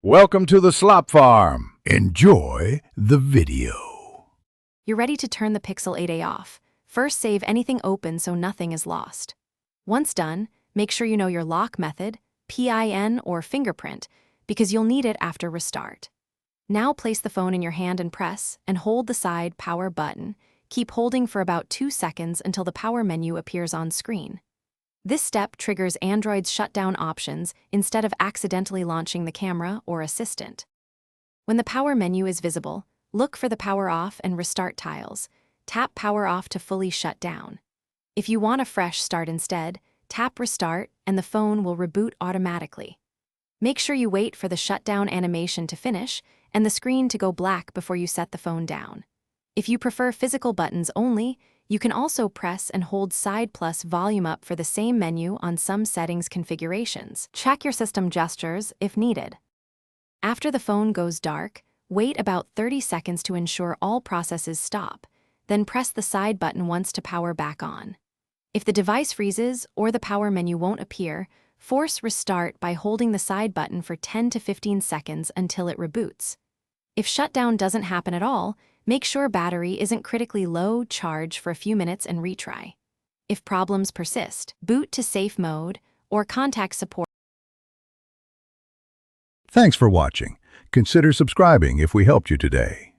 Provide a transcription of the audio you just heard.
Welcome to the Slop Farm. Enjoy the video. You're ready to turn the Pixel 8a off. First, save anything open so nothing is lost. Once done, make sure you know your lock method, PIN or fingerprint, because you'll need it after restart. Now place the phone in your hand and press, and hold the side power button. Keep holding for about 2 seconds until the power menu appears on screen. This step triggers Android's shutdown options instead of accidentally launching the camera or assistant. When the power menu is visible, look for the power off and restart tiles. Tap power off to fully shut down. If you want a fresh start instead, tap restart and the phone will reboot automatically. Make sure you wait for the shutdown animation to finish and the screen to go black before you set the phone down. If you prefer physical buttons only, you can also press and hold side plus volume up for the same menu on some settings configurations. Check your system gestures if needed. After the phone goes dark, wait about 30 seconds to ensure all processes stop, then press the side button once to power back on. If the device freezes or the power menu won't appear, force restart by holding the side button for 10 to 15 seconds until it reboots. If shutdown doesn't happen at all, make sure battery isn't critically low, charge for a few minutes and retry. If problems persist, boot to safe mode or contact support. Thanks for watching. Consider subscribing if we helped you today.